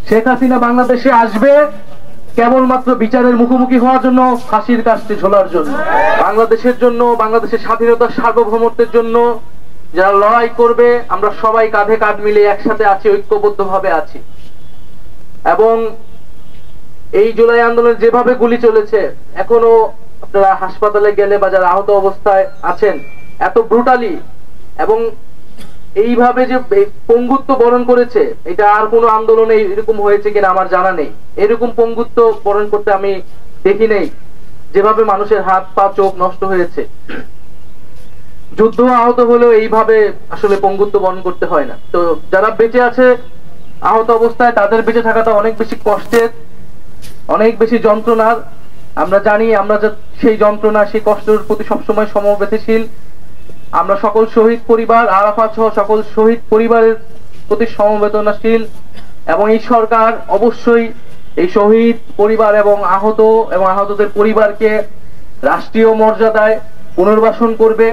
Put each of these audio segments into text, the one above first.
শেখ হাসিনা বাংলাদেশে আসবে কেবলমাত্র বিচারের মুখোমুখি হওয়ার জন্য, ফাঁসির কাস্টে ঝোলার জন্য। বাংলাদেশের জন্য, বাংলাদেশের স্বাধীনতার সার্বভৌমত্বের জন্য যারা লড়াই করবে, আমরা সবাই কাঁধে কাঁধ মিলে একসাথে আছি, ঐক্যবদ্ধভাবে আছি। এবং এই জুলাই আন্দোলনে যেভাবে গুলি চলেছে, এখনো আপনারা হাসপাতালে গেলে বা যারা আহত অবস্থায় আছেন, এত ব্রুটালি এবং এইভাবে যে পঙ্গুত্ব বরণ করেছে, এটা আর কোনো আন্দোলনে এরকম হয়েছে কিনা আমার জানা নেই। এরকম পঙ্গুত্ব বরণ করতে আমি দেখি নেই, যেভাবে মানুষের হাত পা চোখ নষ্ট হয়েছে। যুদ্ধ আহত হলেও এইভাবে আসলে পঙ্গুত্ব বরণ করতে হয় না। তো যারা বেঁচে আছে আহত অবস্থায়, তাদের বেঁচে থাকাটা অনেক বেশি কষ্টের, অনেক বেশি যন্ত্রণার। আমরা জানি, আমরা সেই যন্ত্রণা, সেই কষ্টের প্রতি সবসময় সমবেদনশীল। আমরা সকল শহীদ পরিবার, আরাফাত সহ সকল শহীদ পরিবারের প্রতি সমবেদনাশীল। এবং এই সরকার অবশ্যই এই শহীদ পরিবার এবং আহতদের পরিবারকে রাষ্ট্রীয় মর্যাদায় পুনর্বাসন করবে।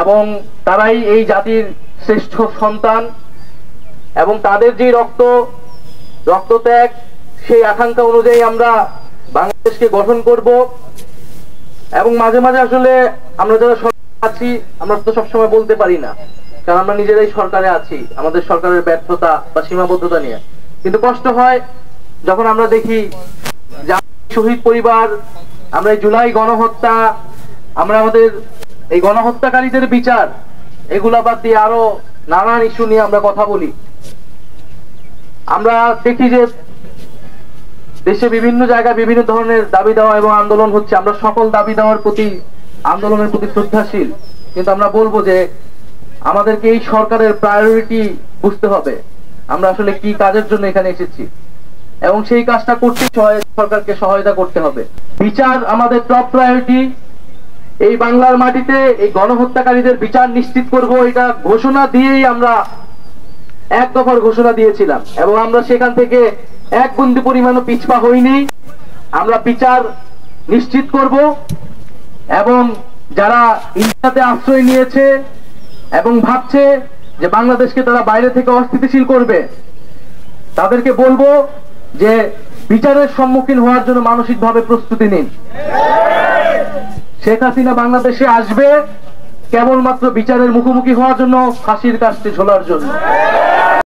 এবং তারাই এই জাতির শ্রেষ্ঠ সন্তান, এবং তাদের যে রক্তত্যাগ, সেই আকাঙ্ক্ষা অনুযায়ী আমরা বাংলাদেশকে গঠন করব। এবং মাঝে মাঝে আসলে আমরা যারা আছি, আমরা তো সবসময় বলতে পারি না, কারণ আমরা নিজেরাই সরকারে আছি, আমাদের সরকারের ব্যর্থতা বা সীমাবদ্ধতা নিয়ে। কিন্তু কষ্ট হয় যখন আমরা দেখি যে শহীদ পরিবার, আমরা এই জুলাই গণহত্যা, আমরা আমাদের এই গণহত্যাকারীদের বিচার, এগুলা বাদ দিয়ে আরো নানান ইস্যু নিয়ে আমরা কথা বলি। আমরা দেখি যে দেশে বিভিন্ন জায়গায় বিভিন্ন ধরনের দাবি দেওয়া এবং আন্দোলন হচ্ছে। আমরা সকল দাবি দেওয়ার প্রতি, আন্দোলনের প্রতি শ্রদ্ধাশীল, কিন্তু আমরা বলবো যে আমাদেরকে এই সরকারের প্রায়োরিটি বুঝতে হবে, আমরা আসলে কি কাজের জন্য এখানে এসেছি, এবং সেই কাজটা করতে সরকারকে সহায়তা করতে হবে। বিচার আমাদের টপ প্রায়োরিটি। এই বাংলার মাটিতে এই গণহত্যাকারীদের বিচার নিশ্চিত করব, এটা ঘোষণা দিয়েই আমরা এক দফার ঘোষণা দিয়েছিলাম, এবং আমরা সেখান থেকে এক বিন্দু পরিমাণও পিছপা হইনি। আমরা বিচার নিশ্চিত করব। এবং যারা ইন্ডিয়াতে আশ্রয় নিয়েছে এবং ভাবছে যে বাংলাদেশকে তারা বাইরে থেকে অস্থিতিশীল করবে, তাদেরকে বলবো যে বিচারের সম্মুখীন হওয়ার জন্য মানসিকভাবে প্রস্তুতি নিন। শেখ হাসিনা বাংলাদেশে আসবে কেবলমাত্র বিচারের মুখোমুখি হওয়ার জন্য, ফাঁসির কাস্টে ঝোলার জন্য।